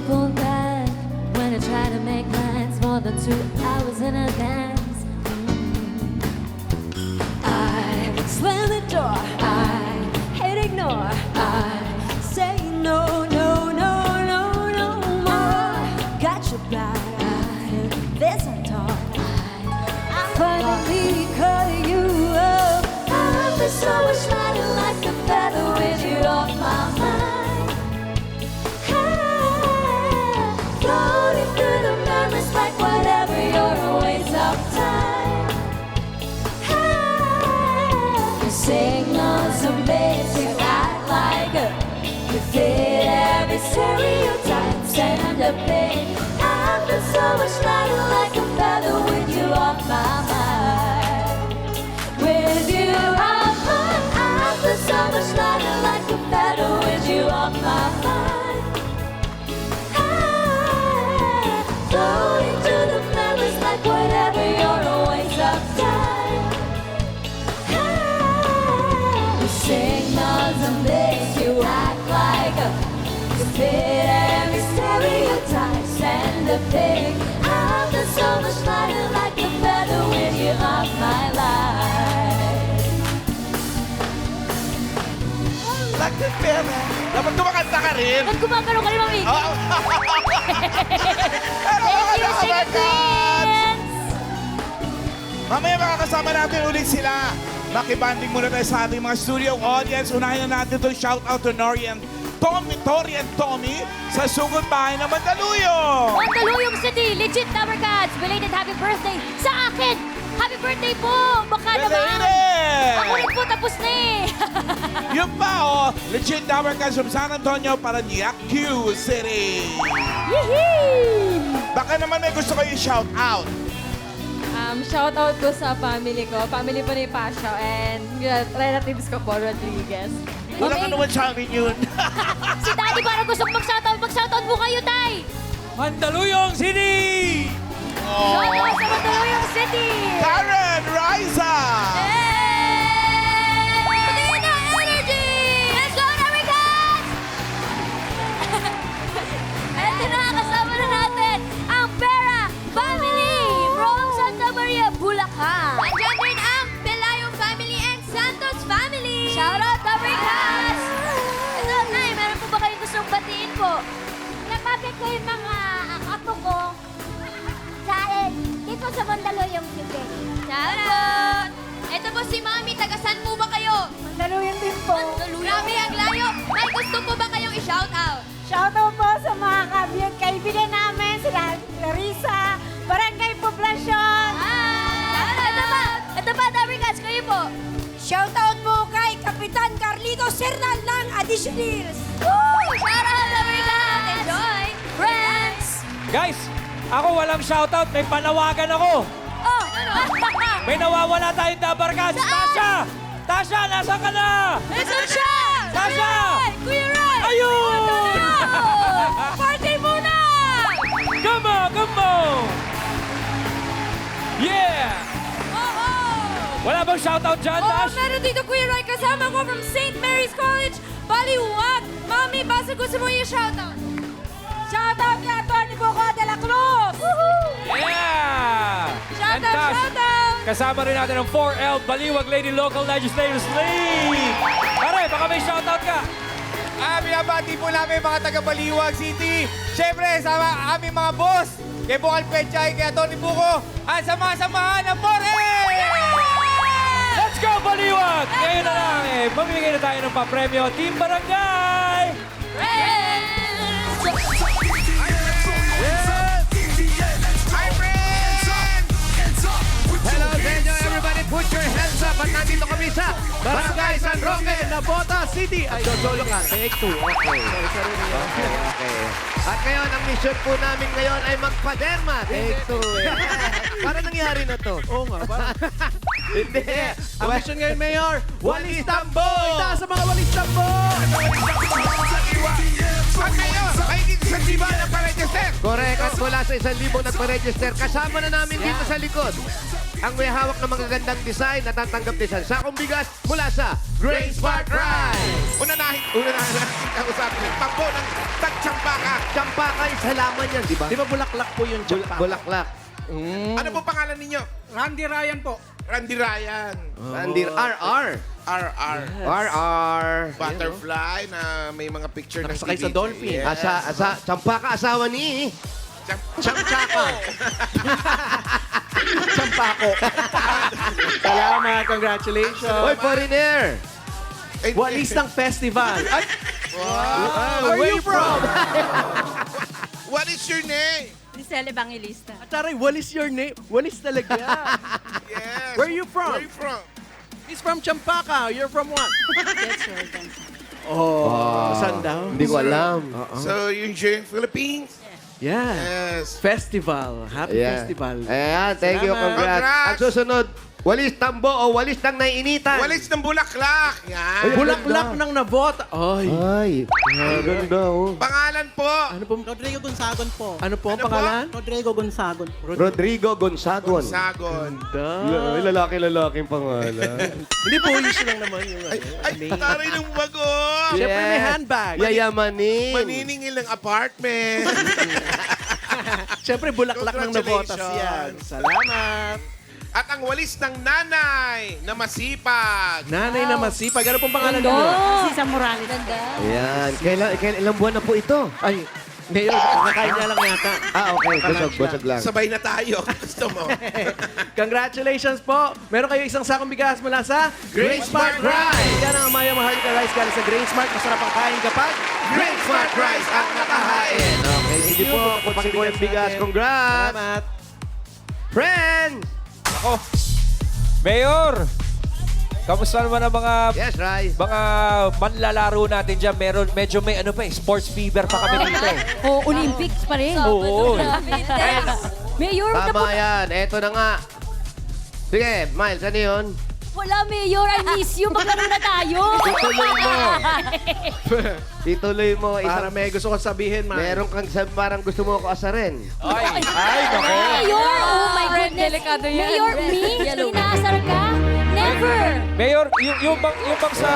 pull back when I try to make plans more than 2 hours in advance. I slam the door, I hate ignore, I say no, no, no, no, no more. Got your back, this I'm taught. I finally call you up. I feel so much lighter like a feather with you off my mind. Floating through the memories like whatever, you're a waste of time. Your signals are made to act like you fit every stereotype, stand up big. I feel so much lighter like a feather with you off my mind. With you off my mind, I feel so much lighter like a feather with you off my mind. Floating through the memories like whatever, you're a waste of time. The signals and makes you act like you fit every stereotype, stand a pig. I feel so much lighter like a feather with you off my life. Like the pera. Dapat kumakanta ka rin. Ba't kumakaroon ka rin, Mami? Oo. Thank you, Second Queens! Mamaya makakasama natin ulit sila. Makibanding muna tayo sa ating mga studio audience. Unahin na natin itong shoutout to Tori and Tommy sa sugod bahay ng Mandaluyong. Mandaluyong City, legit Tower Cats. Belated happy birthday sa akin! Happy birthday po! Baka naman! Belated! Ako rin po tapos na eh! Yun pa, oh. Legit Tower Cats from San Antonio para Q City. Yee! Baka naman may gusto kayo shout out. Shout out ko sa family ko. Family po ni Pasha and relatives ko po, Rodriguez. Wala ka naman sa akin yun. Si Daddy parang gusto mag-shoutout. Mag-shoutout po kayo, Tay! Mandaluyong City! Shoutout sa Mandaluyong City! Karen Riza! Patina Energy! Let's go, Tower Cats! Eto na, kasama na natin ang Pera Family from Santa Maria, Bulacan. Andiyan din ang Pelayo Family and Santos Family. Shoutout, Tower Cats! Ito, Nay, meron po ba kayong gustong batiin po? Napapit ko yung mga apo ko sa dito sa Mandaluyong City. Shoutout! Ito po si Mami, tagasan po ba kayo? Mandaluyong din po. Grabe ang layo. May gusto po ba kayong i-shoutout? Shoutout po sa mga kaibigan namin, sila Clarissa, Barangay Poblacion. Ito pa, Tower Cats, kayo po. Shoutout po kay Kapitan Carlito Sernan ng Additionals. Shoutout, Tower Cats! Enjoy! Friends! Guys, ako walang shoutout. May panawagan ako. Oh! Ano? May nawawala tayong Dabarkas. Tasha! Tasha, nasa ka na? Nasaan siya? Tasha! Kuya Ray! Ayun! Party muna! Come on, come on! Yeah! Wala bang shoutout dyan, Tash? Meron dito, Kuya Roy, kasama ko from St. Mary's College, Baliwag. Mami, basta gusto mo yung shoutout. Shoutout kay Atty. Boco de la Cruz. Yeah! And Shoutout, Tash, shoutout! kasama rin natin ang 4L Baliwag Lady Local Legislators League. Pare, baka may shoutout ka. Binabati po namin mga taga-Baliwag City. Siyempre, sa aming mga boss, kay Bukal Pechay, kay Tony Buko, at sa mga samahan ng 4L! Let's go, Baliwag! Ngayon na lang, mamimigay na tayo ng papremyo. Team Barangay! Hi, friends! Hello sa inyo, everybody. Put your hands up. At nandito kami sa Barangay San Roque, Nabota City. Ay, solo ka. Take two. Okay. Okay. At ngayon, ang mission po namin ngayon ay magpaderma. Take two. Para nangyari na to. Oo nga. Hindi. Ang mission ngayon, Mayor, Walis Tambo! Itaas sa mga Walis Tambo! At ngayon, ay dito sa Diba nagpa-register. Correct. At mula sa 1,000 nagpa-register, kasama na namin dito sa likod. ang may hawak ng magagandang design na tatanggap din sa sakong bigas mula sa Grain Smart Rice. Unahin natin ang usapin. Tambo ng tagtsampaka. Champaka is halaman yan, di ba? Di ba bulaklak po yung champaka? Bulaklak. Ano po pangalan ninyo? Randy Ryan po. Randy Ryan. Randir RR. RR. RR. Butterfly na may mga picture ng Nakasakay sa TVJ. dolphin. Yes. Champaka, asawa ni... Champako. Champako. Salamat, congratulations. Hoy, foreigner! Walis ng festival. Ay, where you from? What is your name? Giselle Evangelista. Ataray, walis your name. Walis talaga. Yes. Where you from? Where you from? He's from Champaka. You're from what? Oh, saan daw? Hindi ko alam. So, you're in Philippines? Yeah. Yes. Festival. Happy festival. Ayan, thank you. Salamat. Congrats. Congrats. Ang susunod, walis tambo o walis ng naiinitan. Walis ng bulaklak. Yan. Ay, Bulaklak ng nabota. Ay. Ay, ang ganda oh. Pangalan po. Ano po? Rodrigo Gonzagon po. Ano po ang Ano po? pangalan? Rodrigo Gonzagon. Rodrigo Gonzagon. Sagon. Ay, lalaki-lalaking pangalan. Hindi po, issue lang naman yung Ay, name. taray ng bago. Siyempre may handbag. Yayamanin. Maniningil ng apartment. Siyempre bulaklak ng nabotas yan. Congratulations. Salamat. At ang walis ng nanay na masipag. Nanay na masipag. Ano pong pangalan niyo? Sisa Morales. Ganda. Ayan. Kailan ilang buwan na po ito? Ay, ngayon, nakakain niya lang yata. Ah, okay. Busog lang. Sabay na tayo. Gusto mo? Congratulations po! Meron kayo isang sakong bigas mula sa Grain Smart Rice! Yan ang Amaya Maharlika Rice galing sa Grain Smart. Masarap ang kain kapag Grain Smart Rice ang nakahain. Okay, sige po. Kapag po yung bigas. Congrats! Salamat! Friends! Ako, Mayor! Kamusta naman ang mga Yes, Rice. manlalaro natin dyan? Medyo may ano pa sports fever pa kami dito eh. Oh, Olympics pa rin. Oo. Mayor, Tama yan. Eto na nga. Sige, Miles, ano yun? wala, Mayor. I miss you. Maglaro na tayo. Ituloy mo. Ituloy mo. Para may gusto ko sabihin, man. Meron kang parang gusto mo ako asarin. Ay, naku. Mayor! Oh my goodness! Delikado yan. Mayor, me? Inaasar ka? Never! Mayor, yung bang sa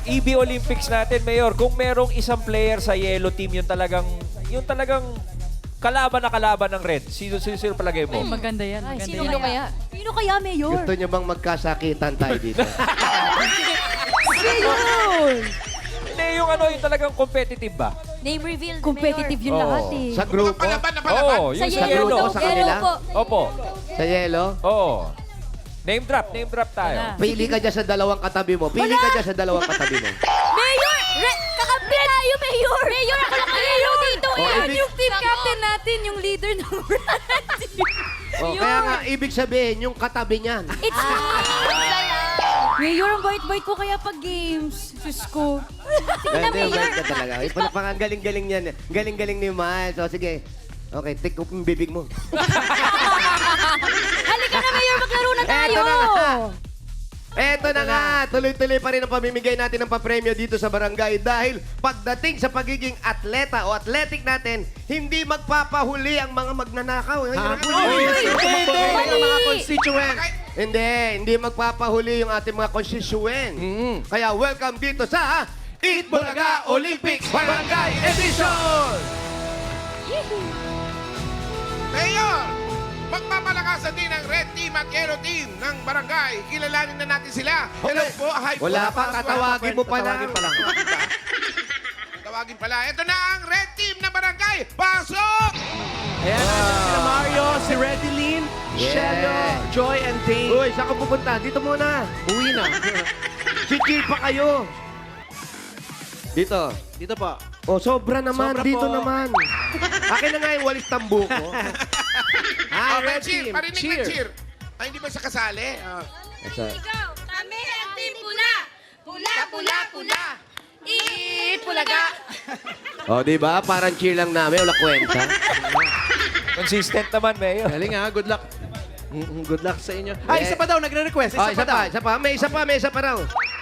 EB Olympics natin, Mayor, kung merong isang player sa yellow team, yung talagang kalaban ng red, sino palagay mo? Maganda yan. Ay, Maganda sino yan. kaya? Sino kaya, Mayor? Gusto niyo bang magkasakitan tayo dito? Hindi, yung talagang competitive ba? Name reveal, Competitive yun Oo. lahat eh. Sa grupo? Palaban na palaban. Oo, Sa yung sa yellow yellow. daw. Sa kanila? Yellow po. Opo. Sa yelo? Oo. Name drop tayo. Pili ka dyan sa dalawang katabi mo. Pili ka dyan sa dalawang katabi mo. Mayor! Kakampi tayo, Mayor! Mayor, ako lang mayor dito Oh, eh! ibig- Yung team captain natin, yung leader ng Oh, kaya nga, ibig sabihin, yung katabi niyan. It's Mayor, ang bait-bait ko kaya pag games. Sus ko. Sige na, Hindi, Mayor! bait ka talaga. Ang galing-galing niyan. Galing-galing ni Miles. So, sige. Okay, tik up yung bibig mo. Halika na, Mayor! Maglaro na tayo! Eto na nga. Eto na nga. Tuloy-tuloy pa rin ang pamimigay natin ng papremyo dito sa barangay dahil pagdating sa pagiging atleta o athletic natin, hindi magpapahuli ang mga magnanakaw. Mga constituents. Hindi magpapahuli yung ating mga constituent. Kaya welcome dito sa Eat Bulaga Olympics Barangay Edition! Mayor! Magpapalakasan din ang red team at yellow team ng barangay. Kilalanin na natin sila. Hello po. Hi po. Wala pa, tatawagin mo pa lang. Tawagin pala. Ito na ang red team ng barangay. Pasok! Ayan, nandiyan sila Mario, si Redilyn, Yeah. Shadow, Joy, and Dane. Uy, saan ka pupunta? Dito muna. Uwi na. Chill pa kayo. Dito. Dito po. Oh, sobra naman. Sobra Dito po. naman. Akin na nga yung walis tambo ko. Hi, Okay, Red cheer. Team. Parinig na cheer. Ay, hindi ba siya kasali? Kami ang team pula! Pula, pula, pula! Eat Bulaga! Oh, di ba? Parang cheer lang namin. Wala kwenta. Consistent naman, Mayor. Galing ha, good luck. Good luck sa inyo. Ay, isa pa daw, nagre-request. Oh, Isa pa daw. isa pa. May isa pa raw.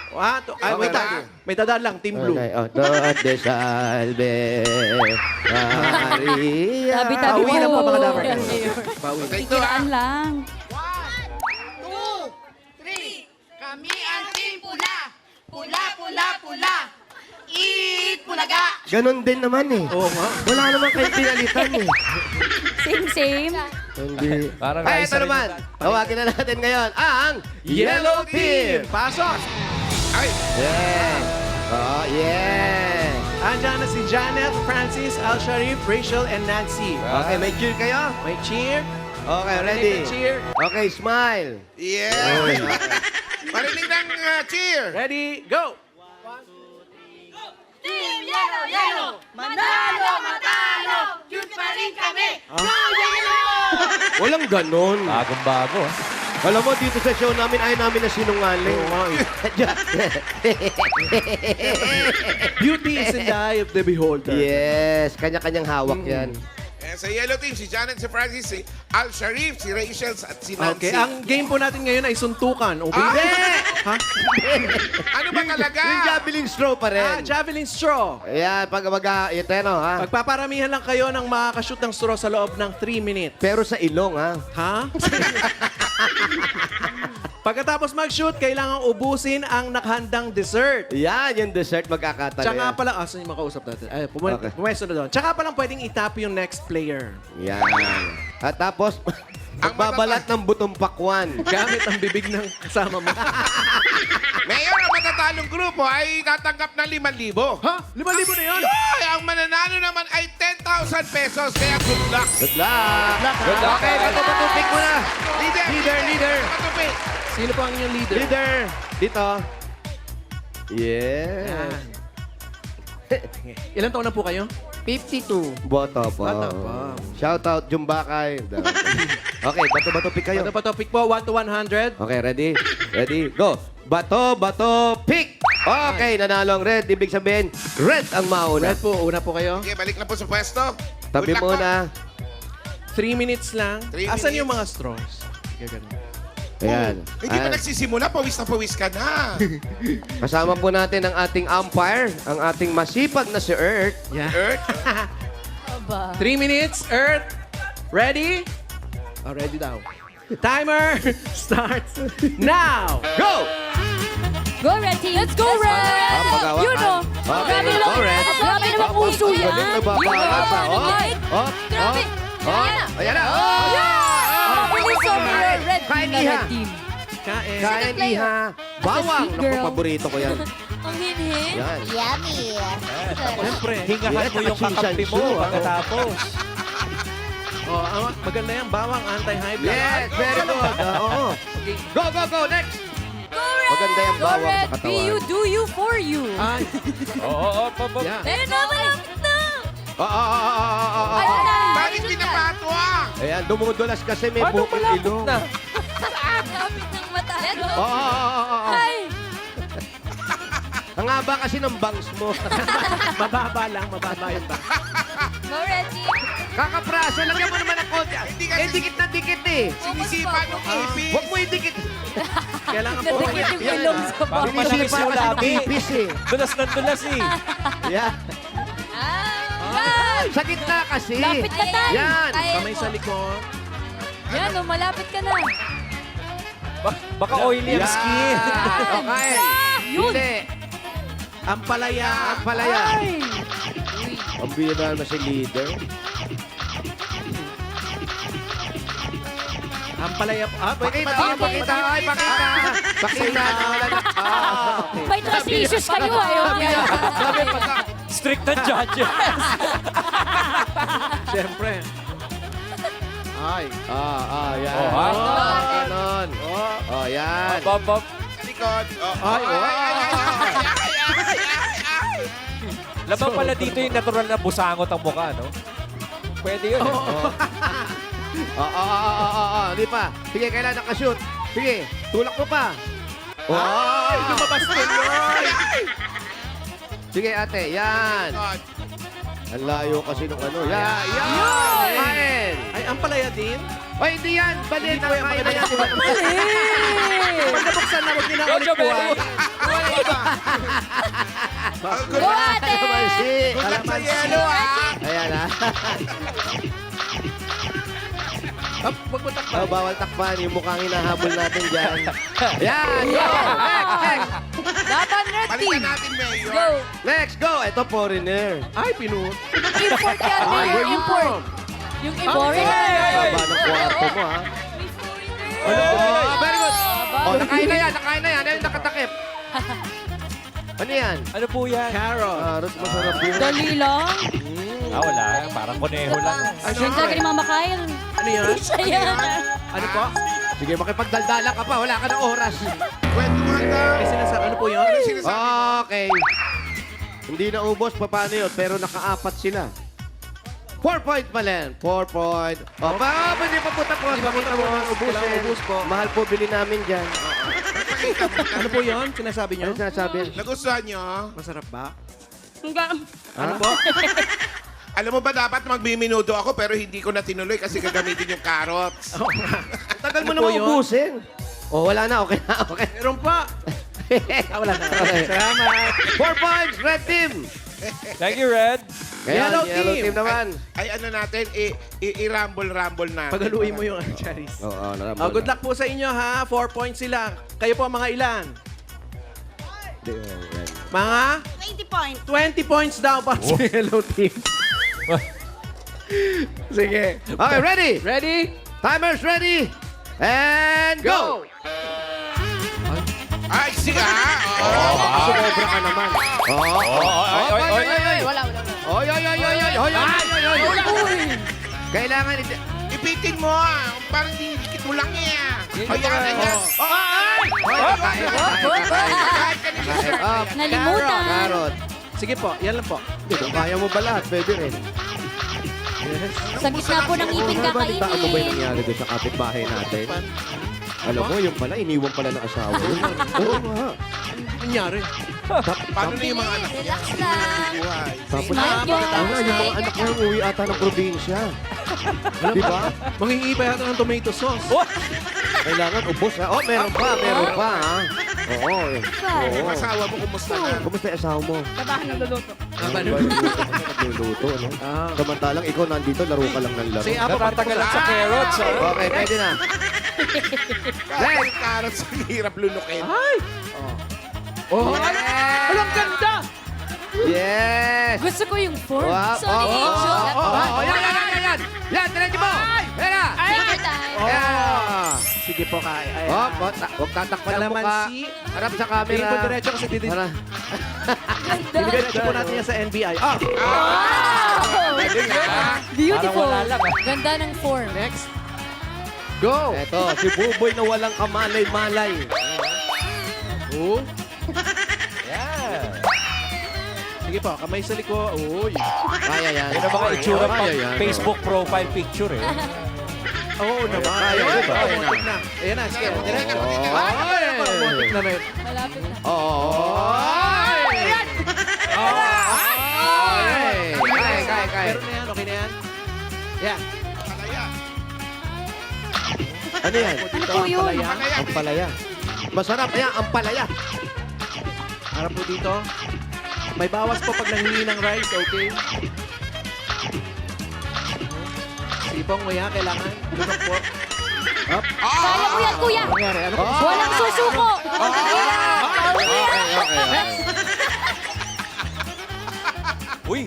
Ay, Okay ba? may dadaan lang, Team Blue. Okay. Oh, Don de Salve. Maria. Tabi-tabi Pauwi na po mga damer. Okay, ito Kikilaan lang. pula-pula. Eat pulaga. Ganon din naman eh. Oo nga. Wala naman kayo pinalitan eh. Same. Hindi. Parang Ay, rice ito na rin naman. yung- Tawagin na natin ngayon ang Yellow Team. Pasok! Yeah. Oh, yeah. Andiyan na si Janet, Francis, Al Sharif, Rachel, and Nancy. Okay, may cheer kayo? May cheer. Okay, ready? Cheer. Okay, smile. Yeah! Marinig ng cheer! Ready, go! Team Yellow, Yellow. Manalo, matalo. Cute pa rin kami. Go Yellow! Walang ganon. Bagong-bago. ah. Alam mo, dito sa show namin, ayaw namin na sinungaling. Beauty is in the eye of the beholder. Yes, kanya-kanyang hawak yan. Sa Yellow Team, si Janet, si Francis, si Al Sharif, si Rachel, at si Nancy. Okay, ang game po natin ngayon ay suntukan. Okay? Ha? Ano ba talaga? Yung javelin straw pa Ah, rin. javelin straw. Ayan, pag ito no, ha? Pagpaparamihan lang kayo ng makakashoot ng straw sa loob ng 3 minutes. Pero sa ilong, ha? Ha? Pagkatapos mag-shoot, kailangan ubusin ang nakahandang dessert. Yan, yung dessert magkakatalo Tsaka yan. palang, asan yung makausap natin? Ay, Okay. pumwesto na doon. Tsaka palang pwedeng itap yung next player. Yan. At tapos, magbabalat ng butong pakwan. Gamit ang bibig ng kasama mo. Mayor, ang matatalong grupo ay tatanggap ng 5,000. Ha? 5,000 na yun? Yoy! Ang mananalo naman ay 10,000 pesos. Kaya good luck. Good luck! Good luck. Okay, bato-bato-pick mo na. Leader. Sino po ang inyong leader? Leader, dito. Yeah. Ilan taon na po kayo? 52. Boto po. Bata pa. Shout out, Jumbakay. Okay, bato-bato-pick kayo. Ano pa topic po? 1 to 100? Okay, ready? Ready? Go! Bato, pick! Okay, nanalo ang red. Ibig sabihin, red ang mauna. Red po, una po kayo. Okay, balik na po sa pwesto. Tabi Good luck po. muna. 3 minutes lang. 3 Asan minutes. yung mga straws? Ganun. Ayan. Hindi pa Ah, nagsisimula, pawis ka na. kasama po natin ang ating umpire, ang ating masipag na si Earth. Yeah. Earth? 3 minutes, Earth. Ready? Oh, ready daw. Timer starts now. Go! Go, Red Team! Let's go, Red! Pagawa. You know! Okay, Grabe go, naman! Red. Grabe naman puso yan! Galing na babalat pa. Grabe! Ayan na. Oh! Bilis of Red Kain Team na iha. Red Team. Kain. Kain iha. Bawang. sweet Naku, girl. paborito ko yan. Ang hinhin. Yan. Yummy. Siyempre. Hingahan Yes, mo yung at kakampi mo Shishan Su, pagkatapos. Oh, maganda yan. Bawang anti-high blood. Yes, very good. Oo. Go. Next. Go, Red! Maganda yung Go, bawang sa Red! katawan. Be you, do you, for you. Ay, Oo, yeah. Eh, malapit na! Oo. Bakit pinapatwang? Ayan, dumudulas kasi may Paano bukong malapit ilong. na? Lapit ng mata. Let's go! Oo. Ay! Ang haba kasi ng bangs mo. Mababa yung ba? Go, Red Team. Kakaprasa, lagyan mo naman ng konti. Hindi kasi- Dikit na dikit eh. Sinisipa ng ipis. Huwag mo idikit. Kailangan po. Nadikit yung ilong sa Parang bawah. malakas Sinisipa yung kasi ng labi. ipis eh. Dulas ng dulas eh. Yan. Ah! Sa gitna kasi. Lapit na tayo. Yan. Kamay sa likod. Yan, oh, malapit ka na. Baka oily ang Yan. skin. Okay. Yun. Hindi. Ang palaya. Ang palaya. Ang bira na si leader. Ang palaya. Pakita. Ay, pakita. Pakita. Okay. May trust issues kayo, ayaw niya. Sabi pagka. Strict na judges. Siyempre. Ay. Yan. Oh, ha? Ganon. Yan. Bob. Likod. Ay, Labang pala dito yung natural na busangot ang mukha, no? Pwede yun. eh. Hindi pa. Sige, kailangan nakashoot. Sige, tulak mo pa. Ay, lumabas ko yun. Sige, ate. Yan. Likod. Ang layo kasi nung ano. Yan. Kain. Ay, ang palaya din? Ay, hindi yan. Bali, Hindi po yan, nakakain na yan. Pag nabuksan na, huwag niyo na Go, ulit Jobel! Go, ate! Kalamansi. Good luck sa yellow, ha? Ayan, ha? Huwag mo takpan. Oh, bawal takpan. Yung mukhang hinahabol natin dyan. Yan, go! Next! Laban red Balikan team. natin, Mayor. Go. Next, go! Ito, foreigner. Ay, pinuot. Import yan, Mayor. Import. Yung import. Baba ng kwarto mo, ha? Oh, very good. Oh, nakain na yan. Ano yung nakatakip? Ano yan? Ano po yan? Carrot. Carrot, masarap yun. Dali lang. Wala. Parang kuneho lang. Diyan ka rin mamakain. Ano yan? Siya yan. Ano po? Sige, makipagdaldala ka pa. Wala ka ng oras. Kwentuhan ka. May sinasabi. Ano po yun? Ano sinasabi? Okay. Hindi na ubos, paano yun? Pero nakaapat sila. 4 points pa rin. 4 points. O, hindi pa puta po. Pakita mo ang ubusin. Ubus po. Mahal po, bili namin dyan. Ano po yun? Sinasabi Ano nyo? sinasabi? Nagustuhan nyo? Masarap ba? Ano po? Alam mo ba dapat magbiminuto ako pero hindi ko na tinuloy kasi gagamitin yung carrots. Tagal mo Ano po naman yun? ubusin. O, wala na. Okay na. Okay. Meron pa. Wala na. Salamat. 4 points, red team. Thank you, Red. Yellow Yellow team team. naman. Ay ano natin, i-rumble-rumble natin. Pagaluin mo yung cherries. Oo, Good luck po sa inyo, ha? 4 points sila. Kayo po mga ilan? Mga? 20 points. 20 points daw pa sa yellow team. Sige. Okay, ready? Ready? Timers ready? And go! Ay, sige ha! Sobra ka naman. Oo. Oy. Wala. Kailangan Ipitin mo ah! Parang dinikit mo lang eh. Ayan, ayan. Nalimutan. Carrot. Sige po, yan lang po. Kung kaya mo ba lahat, pwede rin. Sa gitna po ng ipin Balitaan mo ba yung kakainin. nangyari doon sa kapitbahay natin? Alam mo, yung pala, iniwan pala ng asawa. Oo nga. Nangyari. Paano na yung mga anak? Relax lang. Buhay. Tapos, Smile yun. yung mga anak mo uwi ata ng probinsya. Di ba? Manghingi pa yata ng tomato sauce. Kailangan ubos ha. Oh, meron pa ha. Oo. Yung asawa mo, kumusta na? Kumusta yung asawa mo? Aba, Nagluluto, no? Samantalang ikaw nandito, laro ka lang ng laro. Sige, Apo, Napatagalan sa carrots. Okay, pwede na. Kahit yung carrots, ang hirap lunukin. Ay! Oh, alam ganda! Yes! Gusto ko yung form. Wow. Sorry, Angel. Yan! Yan, diretso mo! Yan na! Take your time. Yeah! Sige po, kaya. Ay, Huwag tatakpan ang mukha. Kalamansi. Harap sa camera. Tingin po diretso kasi Harap. diretso po natin yan sa NBI. Beautiful. Parang wala lang, Ganda ng form. Next. Go! Eto, si Buboy na walang kamalay-malay. Oh. Yeah. Sige po, kamay sa liko. Uy. Kaya yan. Yan ang mga itsura Kaya pang yan. Facebook profile picture eh. Oo naman. Kaya, Ayan, diba? pamuntik na. Ayan na, sige. Diretso. Ay! Pamuntik na rin. Malapit na. Oo. Ayan! Kaya. Meron na yan, okay na yan. Yan. Ano yan? Ano po yun? Ang palaya. Masarap. Ayan, ang palaya. Harap po dito. May bawas po pag nanghingi ng rice, okay? Sipong mo yan, kailangan. Lunok po. Kaya ko yan, kuya. Ano nangyari? Ano po? Walang susuko. Okay. Uy.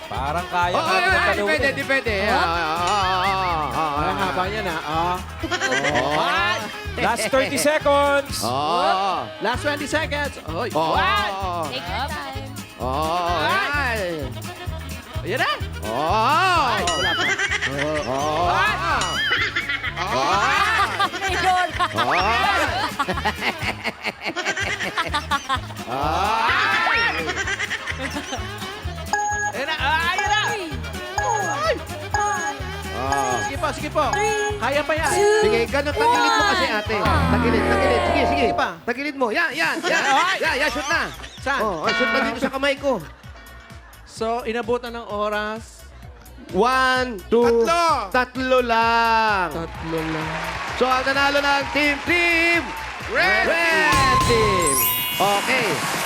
Parang kaya Oh, nga naman talungin. depende. Ang haba niya na. Last 30 seconds. Last 20 seconds. Oy. Take your time. Ayan na. Oh! Wala pa. Mayor. Ayan na. Ayan na. Sige po. Kaya pa yan. Sige, ganun, tagilid mo kasi ate. Tagilid. Sige. Sige pa. Tagilid mo. Yan, shoot na. Saan? Shoot na dito sa kamay ko. So, inabutan ng oras. 1, 2, tatlo lang. Tatlo lang. So, ang nanalo ng team Red Team. Okay.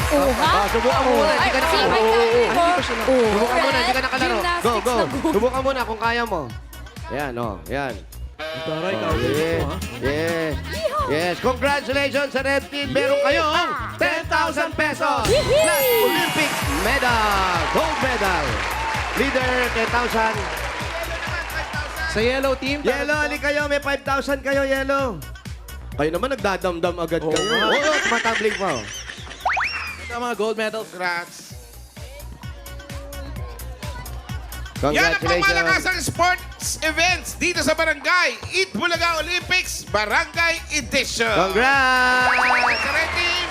Subukan mo muna. Hindi ka nakalaro. Subukan muna, hindi ka nakalaro. Go. Subukan muna kung kaya mo. Yan, yan. Taray, Yes. Yes. Congratulations sa Red Team. Meron kayong 10,000 pesos. Plus Olympic medal. Gold medal. Leader, 10,000. Sa yellow team, Yellow, ali kayo. May 5,000 kayo, Yellow. Kayo naman nagdadamdam agad Oo kayo. nga. Oo, tumatabling pa. ito mga gold medal. Congrats. Yan ang Congratulations. pangmalakasang sports events dito sa Barangay Eat Bulaga Olympics Barangay Edition. Congrats! Sa Red Team,